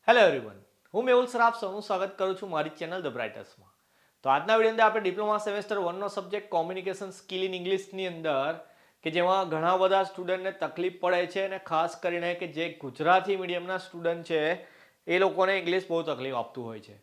Hello everyone, હું મેહુલ સરાફ સૌનું સ્વાગત કરું છું મારી ચેનલ ધ બ્રાઇટર્સમાં. તો આજના વિડીયો અંદર આપણે ડિપ્લોમા સેમેસ્ટર 1નો સબ્જેક્ટ કોમ્યુનિકેશન સ્કિલ ઇન ઇંગ્લિશની અંદર કે જેમાં ઘણા બધા સ્ટુડન્ટને તકલીફ પડે છે અને ખાસ કરીને કે જે ગુજરાતી મીડિયમના સ્ટુડન્ટ છે એ લોકોને ઇંગ્લિશ બહુ તકલીફ આપતું હોય છે.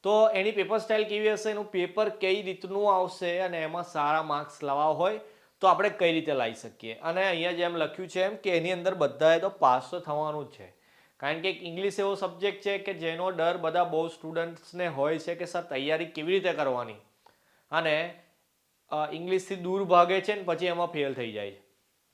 તો એની પેપર સ્ટાઇલ કેવી હશે, એનું પેપર કઈ રીતનું આવશે અને એમાં સારા માર્ક્સ લાવવા હોય તો આપણે કઈ રીતે લાવી શકીએ. અને અહીંયા જેમ લખ્યું છે એમ કે એની અંદર બધાએ તો પાસ તો થવાનું જ છે, કારણ કે ઇંગ્લિશ એવો સબ્જેક્ટ છે કે જેનો ડર બધા બહુ સ્ટુડન્ટ્સને હોય છે કે સર તૈયારી કેવી રીતે કરવાની, અને ઇંગ્લિશથી દૂર ભાગે છે ને પછી એમાં ફેલ થઈ જાય છે.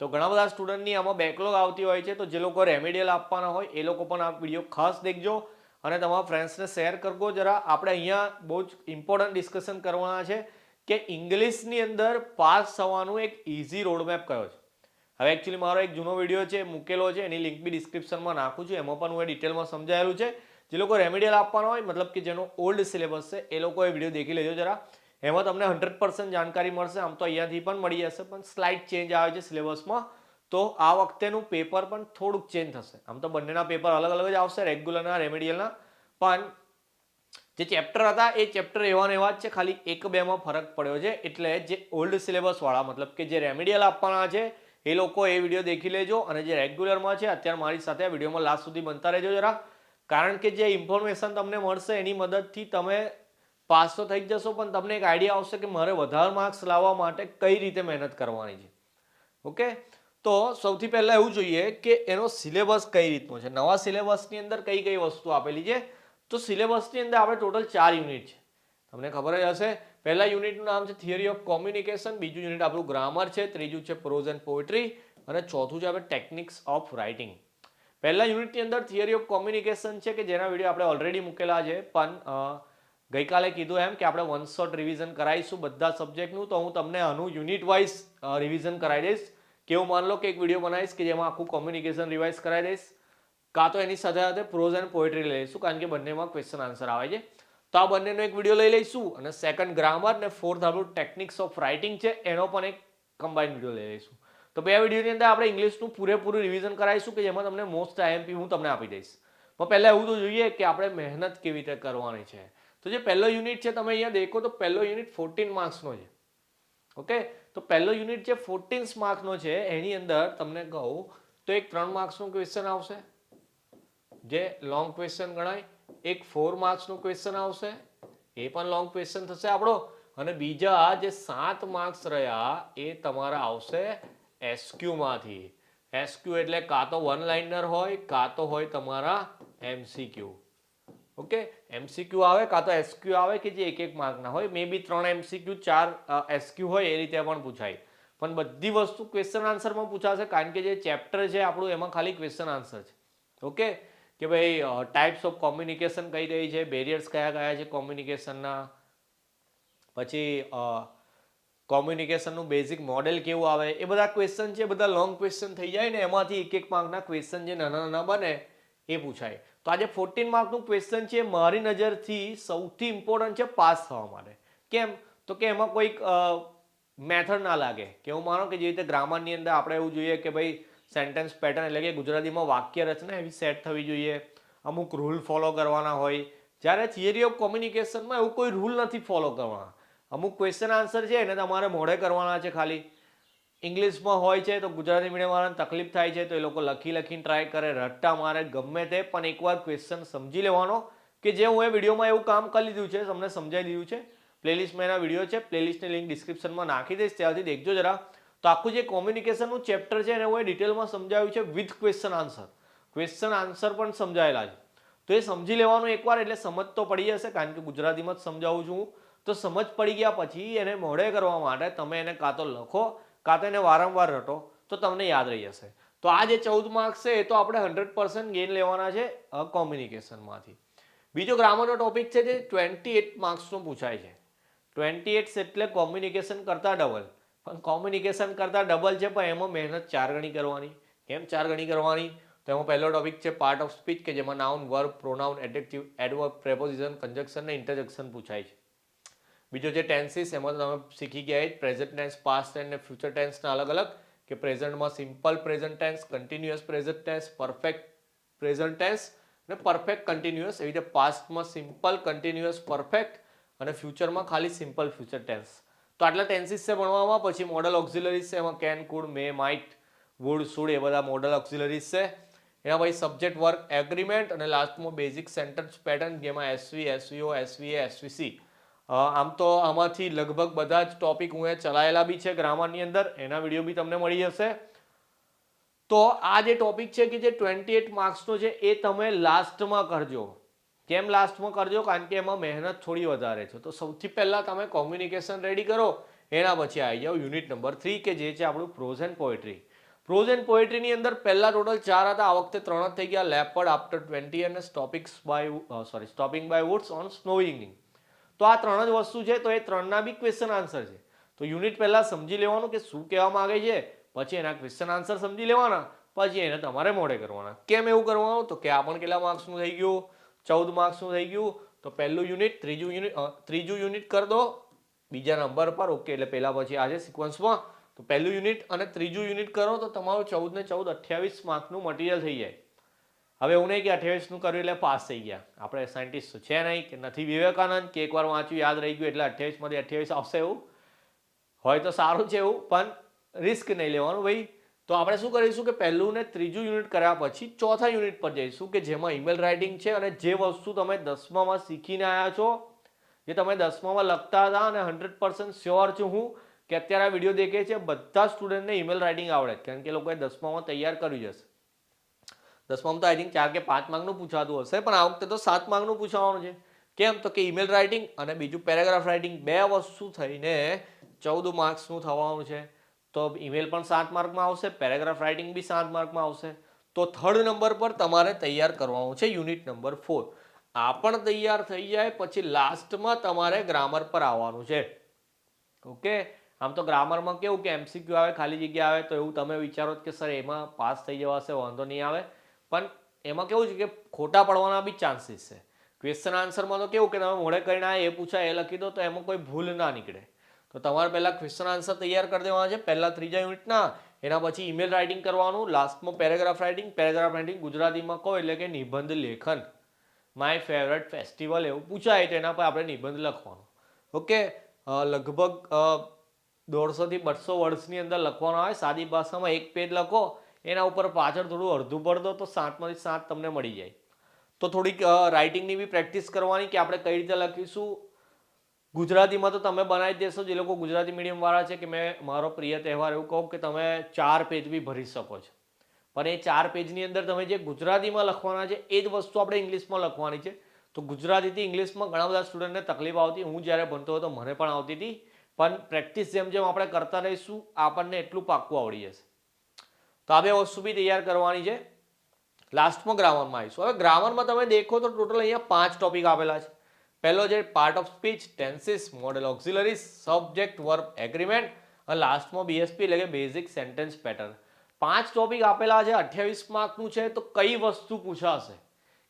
તો ઘણા બધા સ્ટુડન્ટની આમાં બેકલોગ આવતી હોય છે. તો જે લોકો રેમેડિયલ આપવાના હોય એ લોકો પણ આ વિડીયો ખાસ દેખજો અને તમારા ફ્રેન્ડ્સને શેર કરજો જરા. આપણે અહીંયા બહુ જ ઇમ્પોર્ટન્ટ ડિસ્કશન કરવાના છે કે ઇંગ્લિશની અંદર પાસ થવાનું એક ઇઝી રોડમેપ કયો છે. હવે એકચ્યુઅલી મારો એક જૂનો વિડીયો છે મૂકેલો છે, એની લિંક બી ડિસ્ક્રિપ્શનમાં નાખું છું. એમાં પણ હું એ ડિટેલમાં સમજાયેલું છે. જે લોકો રેમેડિયલ આપવાનો હોય, મતલબ કે જેનો ઓલ્ડ સિલેબસ છે, એ લોકો એ વિડીયો દેખી લેજો જરા. એમાં તમને 100% જાણકારી મળશે. આમ તો અહીંયાથી પણ મળી જશે, પણ સ્લાઇડ ચેન્જ આવે છે સિલેબસમાં. તો આ વખતેનું પેપર પણ થોડુંક ચેન્જ થશે. આમ તો બંનેના પેપર અલગ અલગ જ આવશે, રેગ્યુલરના રેમેડિયલના. પણ જે ચેપ્ટર હતા એ ચેપ્ટર એવા ને એવા જ છે, ખાલી એક બેમાં ફરક પડ્યો છે. એટલે જે ઓલ્ડ સિલેબસવાળા, મતલબ કે જે રેમેડિયલ આપવાના છે એ લોકો એ વિડીયો દેખી લેજો, અને જે રેગ્યુલરમાં છે અત્યારે મારી સાથે આ વિડીયોમાં લાસ્ટ સુધી બનતા રહેજો જરા. કારણ કે જે ઇન્ફોર્મેશન તમને મળશે એની મદદથી તમે પાસ તો થઈ જ જશો, પણ તમને એક આઈડિયા આવશે કે મારે વધારે માર્ક્સ લાવવા માટે કઈ રીતે મહેનત કરવાની છે. ઓકે, તો સૌથી પહેલાં એવું જોઈએ કે એનો સિલેબસ કઈ રીતનો છે. નવા સિલેબસની અંદર કઈ કઈ વસ્તુ આપેલી છે. તો સિલેબસની અંદર આપણે ટોટલ 4 યુનિટ છે, તમને ખબર જ હશે. પહેલા યુનિટનું નામ છે થિયરી ઓફ કોમ્યુનિકેશન, બીજું યુનિટ આપણું ગ્રામર છે, ત્રીજું છે પ્રોઝ એન્ડ પોએટ્રી, અને ચોથું છે આપણે ટેકનિક્સ ઓફ રાઇટિંગ. પહેલા યુનિટની અંદર થિયરી ઓફ કોમ્યુનિકેશન છે કે જેના વિડીયો આપણે ઓલરેડી મૂકેલા છે, પણ ગઈકાલે કીધું એમ કે આપણે વન શોટ રિવિઝન કરાવીશું બધા સબ્જેક્ટનું. તો હું તમને આનું યુનિટ વાઇઝ રિવિઝન કરાવી દઈશ. કે હું માન લો કે એક વિડીયો બનાવીશ કે જેમાં આખું કોમ્યુનિકેશન રિવાઇઝ કરાવી દઈશ, કાં તો એની સાથે સાથે પ્રોઝ એન્ડ પોએટ્રી લઈ લઈશું, કારણ કે બંનેમાં ક્વેશ્ચન આન્સર આવે છે. તો આ બંનેનો એક વિડીયો લઈ લઈશું, અને સેકન્ડ ગ્રામર ને ફોર્થ આપણું ટેકનિક્સ ઓફ રાઇટિંગ છે એનો પણ એક કમ્બાઇન્ડ વિડીયો લઈ લઈશું. તો બે વિડીયોની અંદર આપણે ઇંગ્લિશનું પૂરેપૂરું રિવિઝન કરાવીશું કે જેમાં તમને મોસ્ટ આઈએમપી હું તમને આપી દઈશ. પણ પહેલાં એવું તો જોઈએ કે આપણે મહેનત કેવી રીતે કરવાની છે. તો જે પહેલો યુનિટ છે તમે અહીંયા દેખો તો પહેલો યુનિટ 14 માર્ક્સનો છે. ઓકે, તો પહેલો યુનિટ જે 14 માર્ક્સનો છે એની અંદર તમને કહું તો એક 3 માર્ક્સનું ક્વેશ્ચન આવશે જે લોંગ ક્વેશ્ચન ગણાય, એક 4 માર્ક્સનું ક્વેશ્ચન આવશે, એ પણ લોંગ ક્વેશ્ચન થશે આપણો, અને બીજા જે 7 માર્ક્સ રહ્યા એ તમારા આવશે એસક્યુમાંથી. એસક્યુ એટલે કાં તો વન લાઇનર હોય કાં તો હોય તમારા એમસીક્યુ. ઓકે, એમસીક્યુ આવે કાં તો એસક્યુ આવે કે જે એક એક માર્કના હોય. મે બી 3 એમસીક્યુ 4 એસક્યુ હોય, એ રીતે પણ પૂછાય. પણ બધી વસ્તુ ક્વેશ્ચન આન્સરમાં પૂછાશે, કારણ કે જે ચેપ્ટર છે આપણું એમાં ખાલી ક્વેશ્ચન આન્સર છે. ઓકે, કે ભાઈ ટાઈપ્સ ઓફ કોમ્યુનિકેશન કઈ કઈ છે, બેરિયર્સ કયા કયા છે કોમ્યુનિકેશનના, પછી કોમ્યુનિકેશનનું બેઝિક મોડેલ કેવું આવે, એ બધા ક્વેશ્ચન છે. બધા લોંગ ક્વેશ્ચન થઈ જાય ને એમાંથી એક એક માર્કના ક્વેશ્ચન જે નાના નાના બને એ પૂછાય. તો આજે 14 માર્કનું ક્વેશ્ચન છે મારી નજરથી સૌથી ઇમ્પોર્ટન્ટ છે પાસ થવા માટે. કેમ? તો કે એમાં કોઈક મેથડ ના લાગે. કે હું માનો કે જે રીતે ગ્રામરની અંદર આપણે એવું જોઈએ કે ભાઈ સેન્ટેન્સ પેટર્ન એટલે કે ગુજરાતીમાં વાક્ય રચના એવી સેટ થવી જોઈએ, અમુક રૂલ ફોલો કરવાના હોય. જ્યારે થિયરી ઓફ કોમ્યુનિકેશનમાં એવું કોઈ રૂલ નથી ફોલો કરવાના. અમુક ક્વેશ્ચન આન્સર છે એને તમારે મોઢે કરવાના છે ખાલી. ઇંગ્લિશમાં હોય છે તો ગુજરાતી મીડિયમવાળાને તકલીફ થાય છે તો એ લોકો લખીને ટ્રાય કરે, રટ્ટા મારે, ગમે તે, પણ એકવાર ક્વેશ્ચન સમજી લેવાનો કે જે હું એ વિડીયોમાં એવું કામ કરી લીધું છે, તમને સમજાવી દીધું છે. પ્લેલિસ્ટમાં એના વિડીયો છે, પ્લેલિસ્ટની લિંક ડિસ્ક્રિપ્શનમાં નાખી દઈશ, ત્યાંથી દેખજો જરા. તો આખું જે કોમ્યુનિકેશનનું ચેપ્ટર છે એને હું એ ડિટેલમાં સમજાવ્યું છે with question answer. Question answer પણ સમજાયેલા છે. તો એ સમજી લેવાનું એકવાર, એટલે સમજ તો પડી જશે, કારણ કે ગુજરાતીમાં જ સમજાવું છું. તો સમજ પડી ગયા પછી એને મોઢે કરવા માટે તમે એને કાં તો લખો કાં તો એને વારંવાર રટો તો તમને યાદ રહી જશે. તો આ જે 14 માર્ક્સ છે એ તો આપણે 100% ગેઇન લેવાના છે કોમ્યુનિકેશનમાંથી. બીજો ગ્રામરનો ટોપિક છે જે 28 માર્ક્સનો પૂછાય છે. 28 એટલે કોમ્યુનિકેશન કરતાં ડબલ. પણ કોમ્યુનિકેશન કરતાં ડબલ છે, પણ એમાં મહેનત 4 ગણી કરવાની. કેમ 4 ગણી કરવાની? તો એમાં પહેલો ટોપિક છે પાર્ટ ઓફ સ્પીચ, કે જેમાં noun, verb, pronoun, adjective, adverb, preposition, conjunction ને ઇન્ટરજેક્શન પૂછાય છે. બીજો જે ટેન્સીસ, એમાં તમે શીખી ગયા પ્રેઝન્ટ ટેન્સ, પાસ્ટ ટેન્સ અને ફ્યુચર ટેન્સના અલગ અલગ. કે પ્રેઝન્ટમાં simple present tense, continuous present tense, perfect present tense અને પરફેક્ટ કન્ટિન્યુઅસ, એવી રીતે પાસ્ટમાં સિમ્પલ, કન્ટિન્યુઅસ, પરફેક્ટ અને ફ્યુચરમાં ખાલી સિમ્પલ ફ્યુચર ટેન્સ. તો આટલા ટેન્સીસ છે ભણવામાં. પછી મોડલ ઓક્ઝિલરીઝ છે, એમાં can, could, may, might, would, should એ બધા મોડલ ઓક્ઝિલરીઝ છે. એના પછી સબ્જેક્ટ, વર્ક, એગ્રીમેન્ટ અને લાસ્ટમાં બેઝિક સેન્ટેન્સ પેટર્ન, જેમાં એસવી, એસવીઓ, એસવીએ, એસવીસી. આમ તો આમાંથી લગભગ બધા જ ટોપિક હું એ ચલાયેલા બી છે ગ્રામરની અંદર, એના વિડીયો બી તમને મળી જશે. તો આ જે ટોપિક છે કે જે 28 માર્ક્સનો છે એ તમે લાસ્ટમાં કરજો. કેમ લાસ્ટમાં કરજો? કારણ કે એમાં મહેનત થોડી વધારે છે. તો સૌથી પહેલાં તમે કોમ્યુનિકેશન રેડી કરો, એના પછી આવી જાઓ યુનિટ નંબર 3 કે જે છે આપણું prose and poetry. Prose and પોએટ્રીની અંદર પહેલા ટોટલ 4 હતા, આ વખતે 3 જ થઈ ગયા. લેપર્ડ આફ્ટર 20 અને stopping by woods on snowy evening. તો આ 3 જ વસ્તુ છે, તો એ 3ના બી ક્વેશ્ચન આન્સર છે. તો યુનિટ પહેલા સમજી લેવાનું કે શું કહેવા માંગે છે, પછી એના ક્વેશ્ચન આન્સર સમજી લેવાના, પછી એને તમારે મોડે કરવાના. કેમ એવું કરવાનું? તો કે આ પણ કેટલા માર્ક્સનું થઈ ગયું? 14 માર્ક્સનું થઈ ગયું. તો પહેલું યુનિટ, ત્રીજું યુનિટ કરી દો બીજા નંબર પર. ઓકે, એટલે પહેલા પછી આજે સિક્વન્સમાં. તો પહેલું યુનિટ અને ત્રીજું યુનિટ કરો તો તમારું 14 ને 14 28 માર્કનું મટીરિયલ થઈ જાય. હવે એવું નહીં કે 28નું કર્યું એટલે પાસ થઈ ગયા. આપણે સાયન્ટિસ્ટ તો છે નહીં, કે નથી વિવેકાનંદ કે એકવાર વાંચ્યું યાદ રહી ગયું એટલે 28માંથી 28 આવશે. એવું હોય તો સારું છે, એવું પણ રિસ્ક નહીં લેવાનું ભાઈ. તો આપણે શું કરીશું કે પહેલું ને ત્રીજું યુનિટ કર્યા પછી ચોથા યુનિટ પર જઈશું, કે જેમાં ઈમેલ રાઇટિંગ છે અને જે વસ્તુ તમે 10મામાં શીખીને આવ્યા છો, જે તમે 10મામાં લખતા હતા, અને 100% શ્યોર છું હું કે અત્યારે આ વિડીયો દેખે છે બધા સ્ટુડન્ટને ઈમેલ રાઇટિંગ આવડે, કારણ કે લોકોએ 10મામાં તૈયાર કર્યું જશે. 10મામાં તો આઈ થિંક 4 કે 5 માર્કનું પૂછાતું હશે, પણ આ વખતે તો 7 માર્કનું પૂછવાનું છે. કેમ? તો કે ઈમેલ રાઇટિંગ અને બીજું પેરેગ્રાફ રાઇટિંગ, બે વસ્તુ થઈને 14 માર્ક્સનું થવાનું છે. તો ઈમેલ પણ 7 માર્કમાં આવશે, પેરેગ્રાફ રાઇટિંગ બી 7 માર્કમાં આવશે. તો 3rd નંબર પર તમારે તૈયાર કરવાનું છે યુનિટ નંબર 4. આ પણ તૈયાર થઈ જાય પછી લાસ્ટમાં તમારે ગ્રામર પર આવવાનું છે. ઓકે, આમ તો ગ્રામરમાં કેવું કે MCQ આવે, ખાલી જગ્યા આવે, તો એવું તમે વિચારો કે સર એમાં પાસ થઈ જવાશે, વાંધો નહીં આવે. પણ એમાં કેવું છે કે ખોટા પડવાના બી ચાન્સીસ છે. ક્વેશ્ચન આન્સરમાં તો કેવું કે તમે મોડે કરીને એ પૂછાય એ લખી દો તો એમાં કોઈ ભૂલ ના નીકળે. તો તમારે પહેલાં ક્વેશ્ચન આન્સર તૈયાર કરી દેવાના છે પહેલાં ત્રીજા યુનિટના. એના પછી ઈમેલ રાઇટિંગ કરવાનું, લાસ્ટમાં પેરેગ્રાફ રાઇટિંગ ગુજરાતીમાં કહો એટલે કે નિબંધ લેખન. માય ફેવરેટ ફેસ્ટિવલ એવું પૂછાય તો એના પર આપણે નિબંધ લખવાનો. ઓકે, લગભગ 150 થી 200 વર્ડ્સની અંદર લખવાનો આવે. સાદી ભાષામાં 1 પેજ લખો, એના ઉપર પાછળ થોડું અડધું ભર દો તો 7માંથી 7 તમને મળી જાય. તો થોડીક રાઇટિંગની બી પ્રેક્ટિસ કરવાની કે આપણે કઈ રીતે લખીશું. ગુજરાતીમાં તો તમે બનાવી દેશો, જે લોકો ગુજરાતી મીડિયમવાળા છે, કે મેં મારો પ્રિય તહેવાર એવું કહું કે તમે 4 પેજ બી ભરી શકો છો. પણ એ 4 પેજની અંદર તમે જે ગુજરાતીમાં લખવાના છે એ જ વસ્તુ આપણે ઇંગ્લિશમાં લખવાની છે. તો ગુજરાતીથી ઇંગ્લિશમાં ઘણા બધા સ્ટુડન્ટને તકલીફ આવતી. હું જ્યારે ભણતો હતો મને પણ આવતી હતી, પણ પ્રેક્ટિસ જેમ જેમ આપણે કરતા રહીશું આપણને એટલું પાક્કું આવડી જશે. તો આ બે વસ્તુ બી તૈયાર કરવાની છે. લાસ્ટમાં ગ્રામરમાં આવીશું. હવે ગ્રામરમાં તમે દેખો તો ટોટલ અહીંયા 5 ટોપિક આપેલા છે. પહેલો છે part of speech, tenses, model auxiliaries, subject, verb, agreement અને લાસ્ટમાં BSP એટલે કે બેઝિક સેન્ટેન્સ પેટર્ન. 5 ટોપિક આપેલા છે, 28 માર્કનું છે. તો કઈ વસ્તુ પૂછાશે,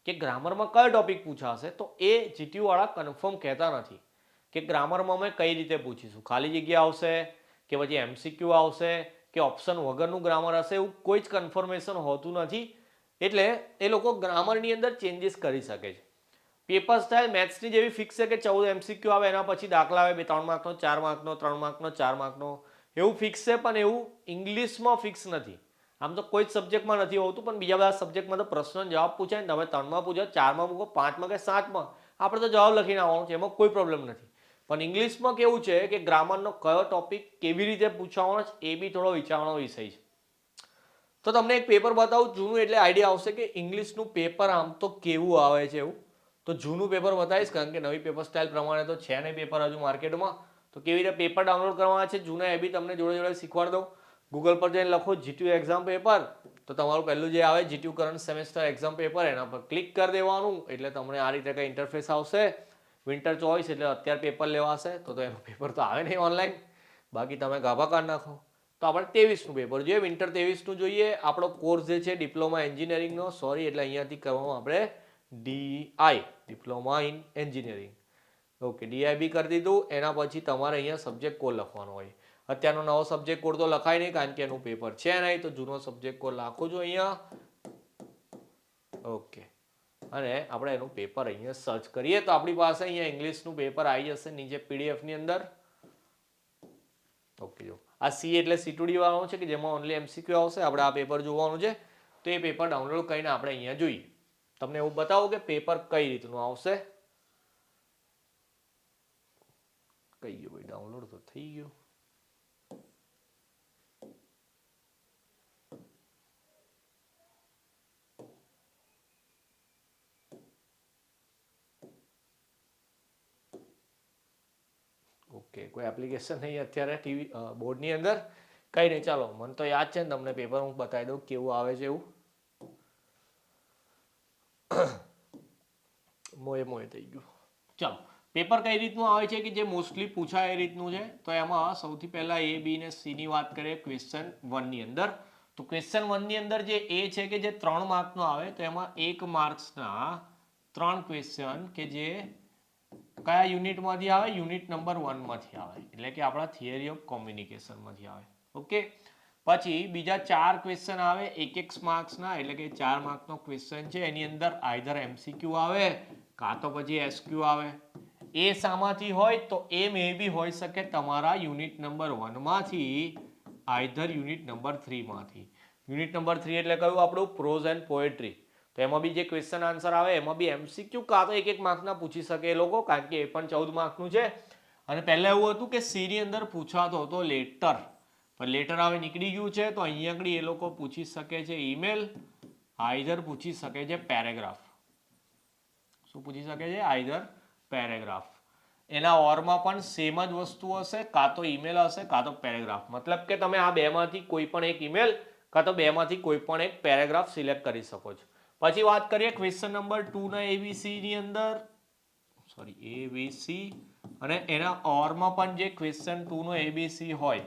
કે ગ્રામરમાં કયો ટોપિક પૂછાશે, તો એ GTU વાળા કન્ફર્મ કહેતા નથી કે ગ્રામરમાં અમે કઈ રીતે પૂછીશું. ખાલી જગ્યા આવશે કે પછી MCQ આવશે કે ઓપ્શન વગરનું ગ્રામર હશે, એવું કોઈ જ કન્ફર્મેશન હોતું નથી. એટલે એ લોકો ગ્રામરની અંદર ચેન્જીસ કરી શકે છે. પેપર સ્ટાઇલ મેથ્સની જેવી ફિક્સ છે કે 14 MCQ આવે, એના પછી દાખલા આવે 3 માર્કનો, 4 માર્કનો, 3 માર્કનો, 4 માર્કનો, એવું ફિક્સ છે. પણ એવું ઇંગ્લિશમાં ફિક્સ નથી. આમ તો કોઈ જ સબ્જેક્ટમાં નથી હોતું, પણ બીજા બધા સબ્જેક્ટમાં તો પ્રશ્ન જવાબ પૂછાય ને, તમે 3માં પૂછો, 4માં મૂકો, 5માં કે 7માં, આપણે તો જવાબ લખીને આવવાનું છે, એમાં કોઈ પ્રોબ્લેમ નથી. પણ ઇંગ્લિશમાં કેવું છે કે ગ્રામરનો કયો ટોપિક કેવી રીતે પૂછવાનો છે એ બી થોડો વિચારવાનો વિષય છે. તો તમને એક પેપર બતાવું જૂનું, એટલે આઈડિયા આવશે કે ઇંગ્લિશનું પેપર આમ તો કેવું આવે છે એવું. તો જૂનું પેપર બતાવીશ, કારણ કે નવી પેપર સ્ટાઇલ પ્રમાણે તો છે નહીં પેપર હજુ માર્કેટમાં. તો કેવી રીતે પેપર ડાઉનલોડ કરવાના છે જૂના એ બી તમને જોડે જોડે શીખવાડી દઉં. ગૂગલ પર જઈને લખો GTU એક્ઝામ પેપર, તો તમારું પહેલું જે આવે GTU current semester exam paper, એના પર ક્લિક કરી દેવાનું. એટલે તમને આ રીતે કંઈ ઇન્ટરફેસ આવશે. વિન્ટર ચોઇસ એટલે અત્યારે પેપર લેવાશે, તો એનું પેપર તો આવે નહીં ઓનલાઈન, બાકી તમે ગાભા કાઢ નાખો. તો આપણે 23નું પેપર જોઈએ, વિન્ટર 23નું જોઈએ. આપણો કોર્સ જે છે ડિપ્લોમા એન્જિનિયરિંગનો, સોરી એટલે અહીંયાથી કરવામાં આપણે DI diploma in engineering. Okay, DIB કરી દીધું. એના પછી તમારે અહીંયા સબ્જેક્ટ કોડ લખવાનો હોય. અત્યારનો નવો સબ્જેક્ટ કોડ તો લખાય નહીં, કારણ કે એનું પેપર છે નહીં, તો જૂનો સબ્જેક્ટ કોડ લખો છો અહીંયા. ઓકે, અને આપણે એનું પેપર અહીંયા સર્ચ કરીએ તો આપણી પાસે અહીંયા ઇંગ્લિશનું પેપર આવી જશે નીચે પીડીએફની અંદર. ઓકે, જો આ સી એટલે C2D વાળો છે કે જેમાં ઓનલી MCQ આવશે. આપણે આ પેપર જોવાનું છે તો એ પેપર ડાઉનલોડ કરીને આપણે અહીંયા જોઈએ. તમને એવું બતાવો કે પેપર કઈ રીતનું આવશે. કઈ ગયું ભાઈ, ડાઉનલોડ તો થઈ ગયું. ઓકે, કોઈ એપ્લિકેશન નહીં અત્યારે ટીવી બોર્ડની અંદર. કઈ નહીં, ચાલો મને તો યાદ છે ને તમને પેપર હું બતાવી દઉં કેવું આવે છે એવું. મોએ થઈ ગયું. ચાલો, પેપર કઈ રીતનું આવે છે કે જે મોસ્ટલી પૂછાય એ રીતનું છે. તો એમાં સૌથી પહેલા A, B ને C ની વાત કરીએ ક્વેશ્ચન 1 ની અંદર. તો ક્વેશ્ચન 1 ની અંદર જે A છે કે જે 3 માર્કનો આવે તો એમાં 1 માર્ક્સના 3 ક્વેશ્ચન કે જે કયા યુનિટમાંથી આવે? યુનિટ નંબર 1 માંથી આવે, એટલે કે આપણા થિયરી ઓફ કોમ્યુનિકેશન માંથી આવે. ઓકે, પછી બીજા 4 ક્વેશ્ચન આવે 1 માર્ક્સના, એટલે કે 4 માર્કનો ક્વેશ્ચન છે. એની અંદર આઈધર MCQ આવે કાં તો પછી SQ આવે. એ શામાંથી હોય તો એ મે બી હોઈ શકે તમારા યુનિટ નંબર 1 માંથી, આઈધર યુનિટ નંબર 3 માંથી. યુનિટ નંબર 3 એટલે કયું આપણું? Prose and poetry. તો એમાં બી જે ક્વેશ્ચન આન્સર આવે એમાં બી MCQ કાં તો 1 માર્કના પૂછી શકે એ લોકો, કારણ કે એ પણ 14 માર્કનું છે. અને પહેલા એવું હતું કે C ની અંદર પૂછાતો હતો લેટર, પણ લેટર હવે નીકળી ગયું છે. તો અહીંયા આગળ એ લોકો પૂછી શકે છે ઈમેલ, આઈધર પૂછી શકે છે પેરેગ્રાફ. શું પૂછી શકે છે? Either paragraph. એના ઓરમાં પણ સેમ જ વસ્તુ હશે, કાં તો ઈમેલ હશે કાં તો પેરેગ્રાફ. મતલબ કે તમે આ બેમાંથી કોઈ પણ એક ઈમેલ કાં તો બેમાંથી કોઈ પણ એક પેરેગ્રાફ સિલેક્ટ કરી શકો છો. પછી વાત કરીએ ક્વેશ્ચન નંબર 2 ના ABC ની અંદર, સોરી ABC, અને એના ઓરમાં પણ જે ક્વેશ્ચન 2 નો ABC હોય,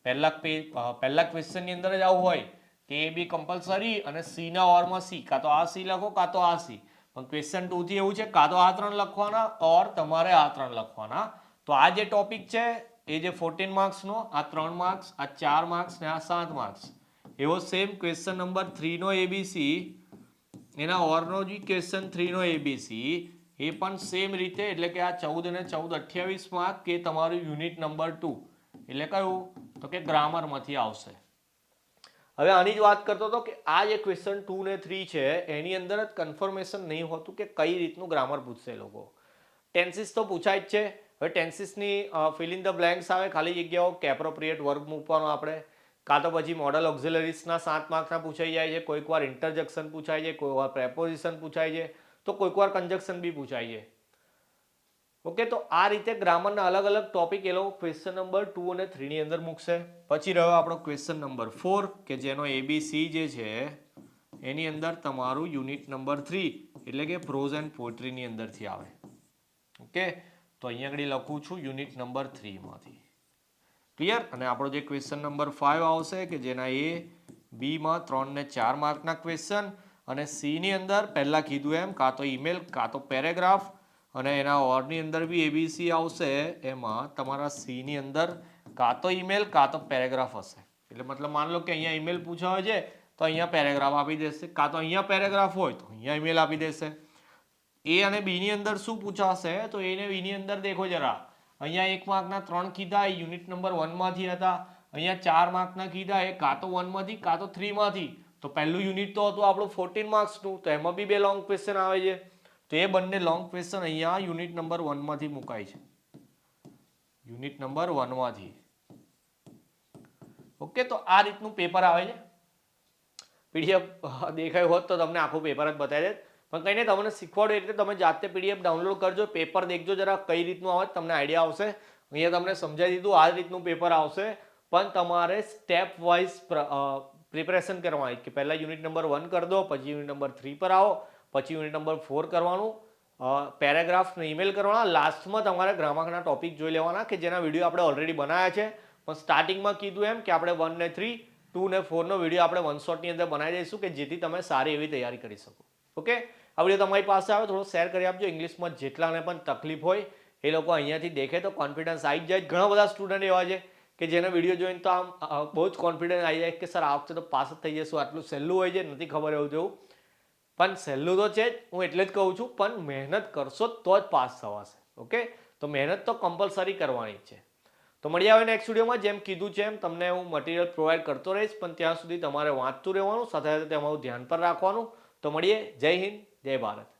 પહેલા ક્વેશ્ચન ની અંદર જ આવું હોય કે A B કમ્પલસરી અને C ના ઓરમાં C, કાં તો આ C લખો કાં તો આ C. પણ ક્વેશ્ચન 2 થી એવું છે કાં તો આ 3 લખવાના ઓર તમારે આ 3 લખવાના. તો આ જે ટોપિક છે એ જે 14 માર્ક્સનો, આ 3 માર્ક્સ, આ 4 માર્ક્સ ને આ 7 માર્ક્સ, એવો સેમ ક્વેશ્ચન નંબર 3 નો ABC, એના ઓરનો જે ક્વેશ્ચન 3 નો ABC, એ પણ સેમ રીતે, એટલે કે આ 14 અને 14 28 માર્ક કે તમારું યુનિટ નંબર 2, એટલે કયું? તો કે ગ્રામરમાંથી આવશે. હવે આની જ વાત કરતો હતો કે આ જે ક્વેશ્ચન 2 ને 3 છે એની અંદર જ કન્ફર્મેશન નહીં હોતું કે કઈ રીતનું ગ્રામર પૂછશે એ લોકો. ટેન્સીસ તો પૂછાય જ છે. હવે ટેન્સીસની ફિલ ઇન ધ બ્લેન્ક્સ આવે, ખાલી જગ્યાઓ કે એપ્રોપ્રિએટ વર્બ મૂકવાનો આપણે, કાં તો પછી મોડલ ઓક્ઝિલરીસના 7 માર્ક્સના પૂછાઈ જાય છે, કોઈક વાર ઇન્ટરજેક્શન પૂછાય છે, કોઈ વાર પ્રેપોઝિશન પૂછાય છે, તો કોઈક વાર કન્જક્શન બી પૂછાય છે. ઓકે, તો આ રીતે ગ્રામરના અલગ અલગ ટોપિક એ લોકો ક્વેશ્ચન નંબર 2 અને 3 ની અંદર મૂકશે. પછી રહ્યો આપણો ક્વેશ્ચન નંબર 4 કે જેનો ABC જે છે એની અંદર તમારું યુનિટ નંબર 3 એટલે કે પ્રોઝ એન્ડ પોએટ્રીની અંદરથી આવે. ઓકે, તો અહીંયા આગળ લખું છું યુનિટ નંબર 3 માંથી. ક્લિયર? અને આપણો જે ક્વેશ્ચન નંબર 5 આવશે કે જેના A B માં 3 ને 4 માર્કના ક્વેશ્ચન, અને C ની અંદર પહેલા કીધું એમ કાં તો ઈમેલ કાં તો પેરેગ્રાફ, અને એના ઓરની અંદર બી ABC આવશે. એમાં તમારા C ની અંદર કાં તો ઈમેલ કાં તો પેરેગ્રાફ હશે. એટલે મતલબ માન લો કે અહીંયા ઈમેલ પૂછાયો છે તો અહીંયા પેરેગ્રાફ આપી દેશે, કાં તો અહીંયા પેરેગ્રાફ હોય તો અહીંયા ઈમેલ આપી દેશે. A અને B ની અંદર શું પૂછાશે? તો A ને B ની અંદર દેખો જરા, અહીંયા 1 માર્કના 3 કીધા એ યુનિટ નંબર 1 માંથી હતા, અહીંયા 4 માર્કના કીધા એ કાં તો 1 માંથી કાં તો 3 માંથી. તો પહેલું યુનિટ તો હતું આપણું 14 માર્ક્સનું, તો એમાં બી 2 લોંગ ક્વેશ્ચન આવે છે. તો એ બંને લોંગ ક્વેશ્ચન અહીંયા યુનિટ નંબર 1 માંથી મુકાય છે, યુનિટ નંબર 1 માંથી. ઓકે, તો આ રીતનું પેપર આવે છે. PDF દેખાયું હોત તો તમને આખું પેપર જ બતાવી દે, પણ કંઈ નહીં, તમને શીખવાડો એટલે તમે જાતે PDF ડાઉનલોડ કરજો, પેપર દેખજો જરા કઈ રીતનું આવે તમને આઈડિયા આવશે. અહીંયા તમને સમજાવી દીધું આ રીતનું પેપર આવશે, પણ તમારે સ્ટેપ વાઇઝ પ્રિપેરેશન કરવાની કે પહેલા યુનિટ નંબર 1 કરી દો, પછી યુનિટ નંબર 3 પર આવો, પછી યુનિટ નંબર 4 કરવાનું, પેરેગ્રાફ ને ઈમેલ કરવાના, લાસ્ટમાં તમારે ગ્રામરના ટોપિક જોઈ લેવાના કે જેના વિડીયો આપણે ઓલરેડી બનાવ્યા છે. પણ સ્ટાર્ટિંગમાં કીધું એમ કે આપણે 1 ને 3, 2 ને 4 નો વિડીયો આપણે વન શોટની અંદર બનાવી દઈશું કે જેથી તમે સારી એવી તૈયારી કરી શકો. ઓકે, આ વિડીયો તમારી પાસે આવે થોડો શેર કરી આપજો. ઇંગ્લિશમાં જેટલાને પણ તકલીફ હોય એ લોકો અહીંયાથી દેખે તો કોન્ફિડન્સ આવી જાય. ઘણા બધા સ્ટુડન્ટ એવા છે કે જેનો વિડીયો જોઈને તો આમ બહુ જ કોન્ફિડન્સ આવી જાય કે સર આ વખતે તો પાસ જ થઈ જશું, આટલું સહેલું હોય છે, નથી ખબર એવું તેવું. પણ સહેલું તો છે જ, હું એટલે જ કહું છું, પણ મહેનત કરશો તો જ પાસ થવાશે. ઓકે, તો મહેનત તો કમ્પલસરી કરવાની જ છે. તો મળી આવે નેક્સ્ટ વિડીયોમાં. જેમ કીધું છે એમ તમને હું મટીરિયલ પ્રોવાઈડ કરતો રહીશ, પણ ત્યાં સુધી તમારે વાંચતું રહેવાનું, સાથે સાથે તમારું ધ્યાન પર રાખવાનું. તો મળીએ. જય હિન્દ, જય ભારત.